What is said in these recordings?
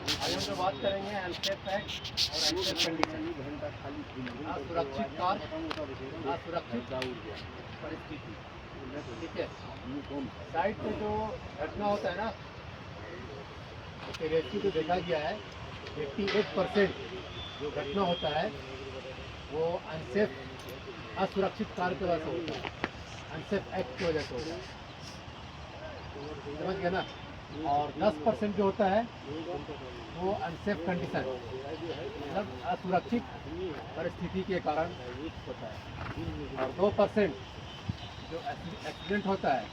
आज हम जो बात करेंगे अनसेफ एक्ट और अनसेफ कंडीशन, असुरक्षित कार्य, असुरक्षित परिस्थिति। ठीक है, साइट पे जो घटना होता है ना, उसके रेस्क्यू को देखा गया है 88% जो घटना होता है वो अनसेफ असुरक्षित कार्य की वजह से होता है, अनसेफ एक्ट की वजह से होता है, समझ गए ना। और 10% जो होता है वो अनसेफ कंडीशन, मतलब असुरक्षित परिस्थिति के कारण होता है। और 2% जो एक्सीडेंट होता है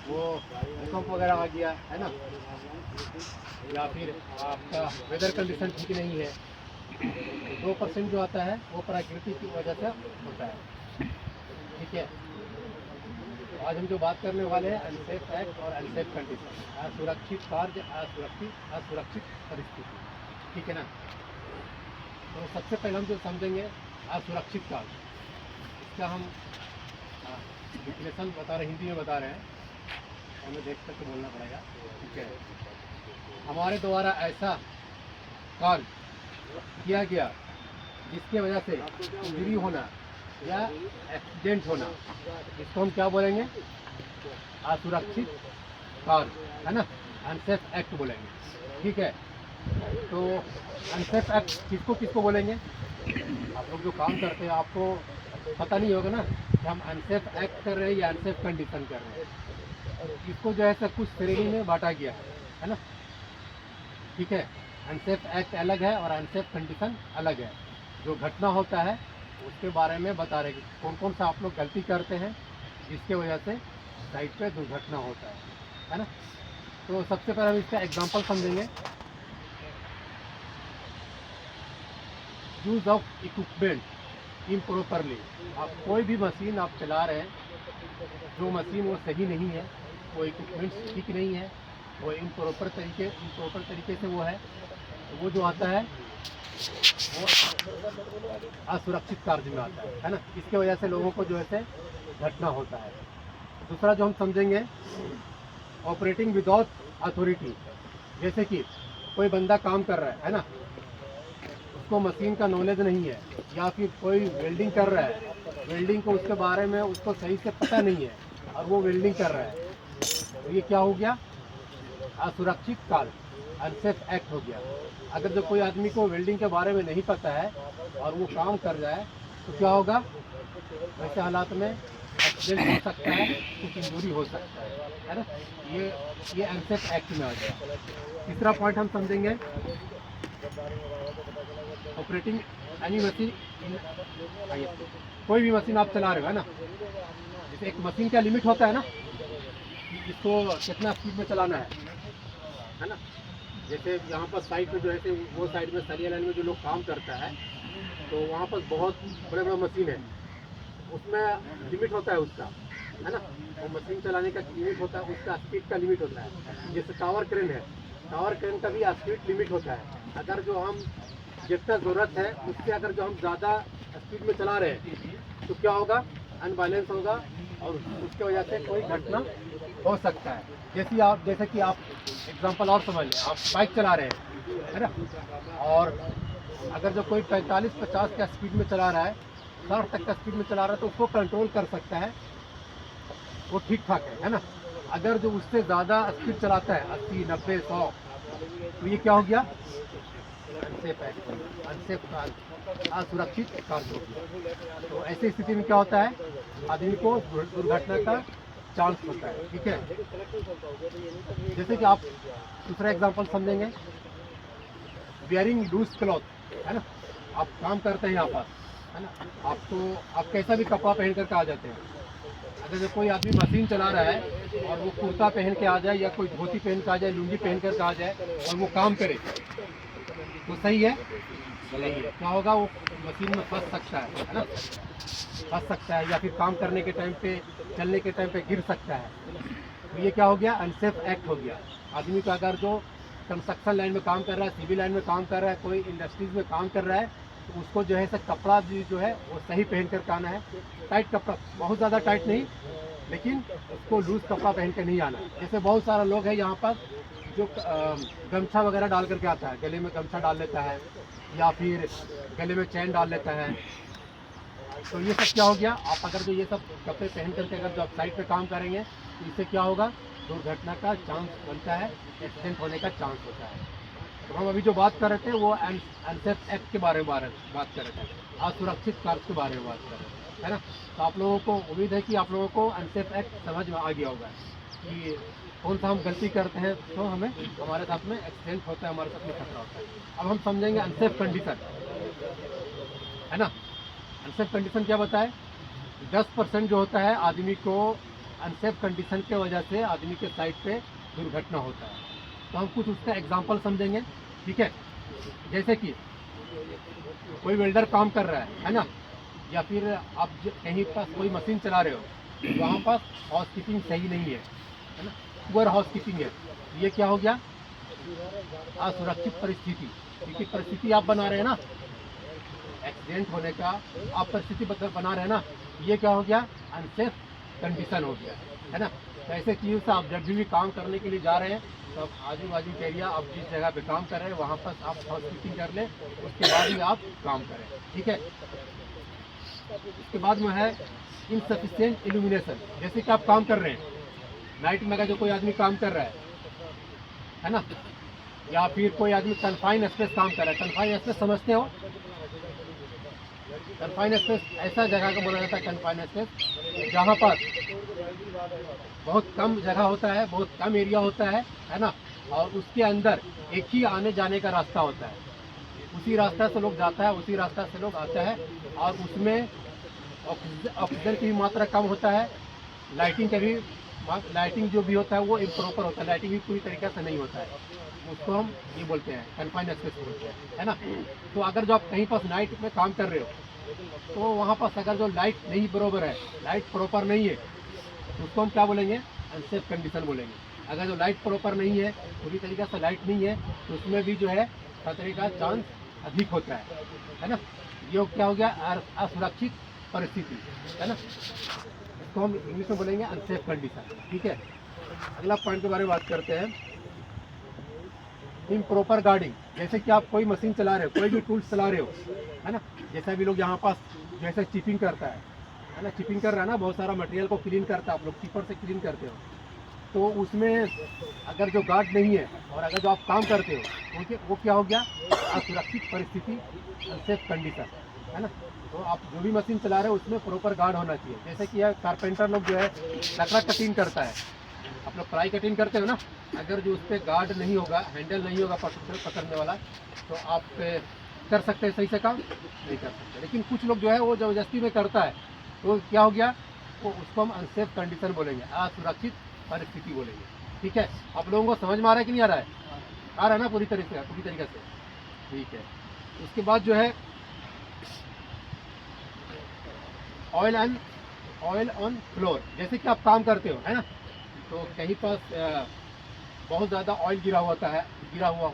वो भूकंप वगैरह आ गया है ना, या फिर आपका वेदर कंडीशन ठीक नहीं है, 2% जो आता है वो प्रकृति की वजह से होता है। ठीक है, आज हम जो बात करने वाले हैं अनसेफ एक्ट और अनसेफ कंडीशन, असुरक्षित कार्य, असुरक्षित परिस्थिति। ठीक है ना। तो सबसे पहले हम जो समझेंगे असुरक्षित कार्य, इसका हम डिफिनेशन बता रहे, हिंदी में बता रहे हैं, हमें देख करके बोलना पड़ेगा। ठीक है, हमारे द्वारा ऐसा कार्य किया गया जिसके वजह से इंजरी होना या एक्सीडेंट होना, इसको हम क्या बोलेंगे? असुरक्षित कार्य, है ना, अनसेफ एक्ट बोलेंगे। ठीक है, तो अनसेफ एक्ट किसको किसको बोलेंगे? आप लोग जो काम करते हैं आपको पता नहीं होगा ना कि हम अनसेफ एक्ट कर रहे हैं या अनसेफ कंडीशन कर रहे हैं। इसको जो है सब कुछ श्रेणी में बांटा गया है ना। ठीक है, अनसेफ एक्ट अलग है और अनसेफ कंडीशन अलग है। जो घटना होता है उसके बारे में बता रहे हैं कौन कौन सा आप लोग गलती करते हैं जिसके वजह से साइट पे दुर्घटना होता है ना। तो सबसे पहले हम इसका एग्जांपल समझेंगे। यूज़ ऑफ इक्विपमेंट इम्प्रॉपरली, आप कोई भी मशीन आप चला रहे हैं, जो मशीन वो सही नहीं है, वो इक्विपमेंट्स ठीक नहीं है, वो इम्प्रॉपर तरीके से वो है, तो वो जो आता है वो असुरक्षित कार्य में आता है ना। इसके वजह से लोगों को जो है घटना होता है। दूसरा जो हम समझेंगे ऑपरेटिंग विदाउट अथॉरिटी, जैसे कि कोई बंदा काम कर रहा है ना, उसको मशीन का नॉलेज नहीं है, या फिर कोई वेल्डिंग कर रहा है, वेल्डिंग को उसके बारे में उसको सही से पता नहीं है और वो वेल्डिंग कर रहा है, तो ये क्या हो गया? असुरक्षित कार्य, अनसेफ एक्ट हो गया। अगर जो कोई आदमी को वेल्डिंग के बारे में नहीं पता है और वो काम कर रहा है तो क्या होगा? वैसे हालात में एक्सीडेंट हो सकता है, कुछ इंजरी हो सकता है ना। ये अनसेफ एक्ट में आ गया। तीसरा पॉइंट हम समझेंगे ऑपरेटिंग एनी मशीन, कोई भी मशीन आप चला रहे हो है ना, जैसे एक मशीन का लिमिट होता है ना कि इसको कितना स्पीड में चलाना है ना। जैसे यहाँ पर साइड पे जो है वो साइड में सरिया लाइन में जो लोग काम करता है तो वहाँ पर बहुत बड़े बड़े मशीन है, उसमें लिमिट होता है उसका, है ना। वो मशीन चलाने का लिमिट होता है, उसका स्पीड का लिमिट होता है। जैसे टावर क्रेन है, टावर क्रेन का भी स्पीड लिमिट होता है। अगर जो हम जितना ज़रूरत है उससे अगर जो हम ज़्यादा स्पीड में चला रहे हैं तो क्या होगा? अनबैलेंस होगा और उसकी वजह से कोई घटना हो सकता है। जैसे कि आप एग्जांपल और समझ लें, आप बाइक चला रहे हैं है ना, और अगर जो कोई 45-50 का स्पीड में चला रहा है, 60 तक का स्पीड में चला रहा है, तो उसको कंट्रोल कर सकता है, वो ठीक ठाक है ना। अगर जो उससे ज़्यादा स्पीड चलाता है 80, 90, 100, तो ये क्या हो गया? अनसेफ कार्य, असुरक्षित कार्य हो गया। तो ऐसी स्थिति में क्या होता है? आदमी को दुर्घटना का चांस होता है। ठीक है, जैसे कि आप दूसरा एग्जांपल समझेंगे, वेयरिंग लूज क्लॉथ, है ना। आप काम करते हैं यहाँ पर, है ना, आप कैसा भी कपड़ा पहन करके आ जाते हैं। अगर जो कोई आदमी मशीन चला रहा है और वो कुर्ता पहन के आ जाए या कोई धोती पहन के आ जाए, लुंगी पहन करके आ जाए और वो काम करे, वो सही है? क्या होगा? वो मशीन में फंस सकता है ना, फंस सकता है, या फिर काम करने के टाइम पे, चलने के टाइम पे गिर सकता है। तो ये क्या हो गया? अनसेफ एक्ट हो गया। आदमी का अगर जो कंस्ट्रक्शन लाइन में काम कर रहा है, सिविल लाइन में काम कर रहा है, कोई इंडस्ट्रीज में काम कर रहा है, तो उसको जो है कपड़ा जो है वो सही पहन कर आना है। टाइट कपड़ा, बहुत ज़्यादा टाइट नहीं, लेकिन उसको लूज कपड़ा पहन के नहीं आना। जैसे बहुत सारा लोग है यहाँ पर जो गमछा वगैरह डाल करके आता है, गले में गमछा डाल लेता है या फिर गले में चैन डाल लेता है, तो ये सब क्या हो गया, आप अगर जो ये सब कपड़े पहन करके अगर जो आप साइड पे काम करेंगे तो इससे क्या होगा, दुर्घटना का चांस बनता है, एक्सीडेंट होने का चांस होता है। तो हम अभी जो बात कर रहे थे वो अनसेफ एक्ट के बारे में बात कर रहे थे, असुरक्षित कार्य के बारे में बात कर रहे थे, है ना। तो आप लोगों को उम्मीद है कि आप लोगों को अनसेफ एक्ट समझ में आ गया होगा कि कौन सा हम गलती करते हैं तो हमें हमारे साथ में एक्सीडेंट होता है, हमारे साथ में खतरा होता है। अब हम समझेंगे अनसेफ कंडीशन, है ना। अनसेफ कंडीशन क्या बताए, 10% जो होता है आदमी को अनसेफ कंडीशन के वजह से आदमी के साइड पे दुर्घटना होता है। तो हम कुछ उसका एग्जांपल समझेंगे, ठीक है। जैसे कि कोई वेल्डर काम कर रहा है ना, या फिर आप कहीं पास कोई मशीन चला रहे हो, वहाँ पास हाउस कीपिंग सही नहीं है ना, पुअर हाउस कीपिंग है, ये क्या हो गया, असुरक्षित परिस्थिति, क्योंकि परिस्थिति आप बना रहे हैं ना, एक्सीडेंट होने का आप परिस्थिति बना रहे हैं ना, ये क्या हो गया, अनसेफ कंडीशन हो गया, है ना। तो ऐसे चीज़ों से आप जब भी काम करने के लिए जा रहे हैं तो आप आजू बाजू के एरिया, आप जिस जगह पे काम कर रहे हैं वहाँ पर आप हाउस कीपिंग कर लें, उसके बाद ही आप काम करें, ठीक है। उसके बाद में है इनसफिशिएंट इल्यूमिनेशन, जैसे कि आप काम कर रहे हैं नाइट में, अगर जो कोई आदमी काम कर रहा है ना, या फिर कोई आदमी कन्फाइन स्पेस काम कर रहा है, कन्फाइन स्पेस समझते हो, कन्फाइन स्पेस ऐसा जगह को बोला जाता है, कन्फाइन स्पेस जहाँ पर बहुत कम जगह होता है, बहुत कम एरिया होता है ना, और उसके अंदर एक ही आने जाने का रास्ता होता है, उसी रास्ता से लोग जाता है, उसी रास्ता से लोग आता है, और उसमें ऑक्सीजन की भी मात्रा कम होता है, लाइटिंग जो भी होता है वो इम्प्रॉपर होता है, लाइटिंग भी पूरी तरीके से नहीं होता है, उसको हम ये बोलते हैं कन्फाइंड स्पेस बोलते हैं, है ना। तो अगर जो आप कहीं पास नाइट में काम कर रहे हो तो वहाँ पास अगर जो लाइट नहीं बरोबर है, लाइट प्रॉपर नहीं है, तो उसको हम क्या बोलेंगे, अनसेफ कंडीशन बोलेंगे। अगर जो लाइट प्रॉपर नहीं है, पूरी तरीके से लाइट नहीं है, तो उसमें भी जो है खतरे का चांस अधिक होता है ना। ये क्या हो गया, असुरक्षित परिस्थिति, है ना, इसको हम इंग्लिश में बोलेंगे अनसेफ कंडीशन, ठीक है। अगला पॉइंट के बारे में बात करते हैं, इम्प्रॉपर गार्डिंग, जैसे कि आप कोई मशीन चला रहे हो, कोई भी टूल्स चला रहे हो, है ना, जैसा भी लोग यहाँ पास जैसे चिपिंग करता है ना, चिपिंग कर रहा है ना, बहुत सारा मटेरियल को क्लीन करता है, आप लोग चिपर से क्लीन करते हो, तो उसमें अगर जो गार्ड नहीं है और अगर जो आप काम करते हो वो क्या हो गया, असुरक्षित परिस्थिति, अनसेफ कंडीशन, है ना। तो आप जो भी मशीन चला रहे हो उसमें प्रॉपर गार्ड होना चाहिए। जैसे कि यह कारपेंटर लोग जो है लकड़ा कटिंग करता है, आप लोग प्लाई कटिंग करते हो ना, अगर जो उस पर गार्ड नहीं होगा, हैंडल नहीं होगा पकड़ने वाला, तो आप कर सकते हैं सही से काम नहीं कर सकते। लेकिन कुछ लोग जो है वो ज़बरदस्ती में करता है, तो क्या हो गया, वो उसको हम अनसेफ कंडीशन बोलेंगे, असुरक्षित परिस्थिति बोलेंगे, ठीक है। आप लोगों को समझ में आ रहा है कि नहीं आ रहा है, आ रहा है ना पूरी तरीके से, ठीक है। उसके बाद जो है ऑयल ऑन फ्लोर, जैसे कि आप काम करते हो, है ना, तो कहीं पास बहुत ज़्यादा ऑयल गिरा हुआ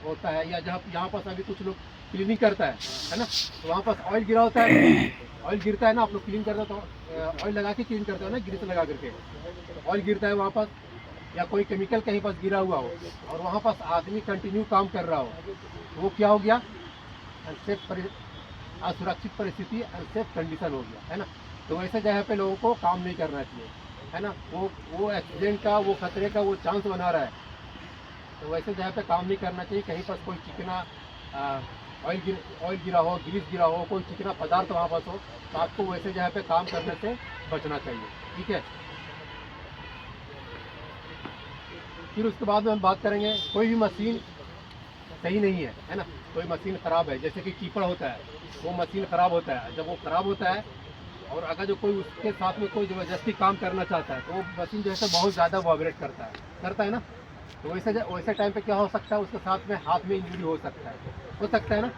होता है, या जहाँ यहाँ पास अभी कुछ लोग क्लीनिंग करता है ना, तो वहाँ पास ऑयल गिरा होता है, ऑयल गिरता है ना, आप लोग क्लीन करते हो तो ऑयल लगा के क्लीन करते हो ना, ग्रीस लगा करके, तो ऑयल गिरता है वहाँ पास, या कोई केमिकल कहीं पास गिरा हुआ हो और वहाँ पास आदमी कंटिन्यू काम कर रहा हो, तो वो क्या हो गया, असुरक्षित परिस्थिति, अनसेफ कंडीशन हो गया, है ना। तो ऐसे जगह पे लोगों को काम नहीं करना चाहिए, है ना, वो एक्सीडेंट का, वो खतरे का वो चांस बना रहा है, तो वैसे जगह पे काम नहीं करना चाहिए। कहीं पर कोई चिकना ऑयल गिरा हो, ग्रीस गिरा हो, कोई चिकना पदार्थ वहाँ पास हो, तो आपको वैसे जगह पे काम करने से बचना चाहिए, ठीक है। फिर उसके बाद में हम बात करेंगे, कोई भी मशीन सही नहीं है ना, कोई मशीन ख़राब है, जैसे कि कीपर होता है, वो मशीन ख़राब होता है, जब वो ख़राब होता है और अगर जो कोई उसके साथ में कोई ज़बरदस्ती काम करना चाहता है, तो वो मशीन जो है बहुत ज़्यादा वाइब्रेट करता है ना, तो वैसे टाइम पे क्या हो सकता है, उसके साथ में हाथ में इंजरी हो सकता है ना।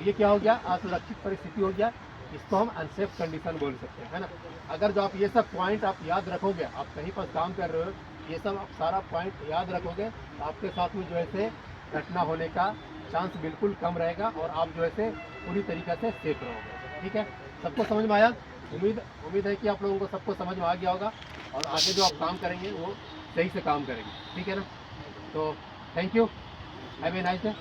ये क्या हो गया, असुरक्षित परिस्थिति हो गया, इसको हम अनसेफ कंडीशन बोल सकते हैं, है ना। अगर जो आप ये सब पॉइंट आप याद रखोगे, आप कहीं पर काम कर रहे हो, ये सब आप सारा पॉइंट याद रखोगे, तो आपके साथ में जो है घटना होने का चांस बिल्कुल कम रहेगा और आप जो है पूरी तरीके से सेफ रहोगे, ठीक है। सबको समझ में आया, उम्मीद है कि आप लोगों को सबको समझ में आ गया होगा, और आगे जो आप काम करेंगे वो सही से काम करेंगे, ठीक है ना। तो thank you, have a nice day.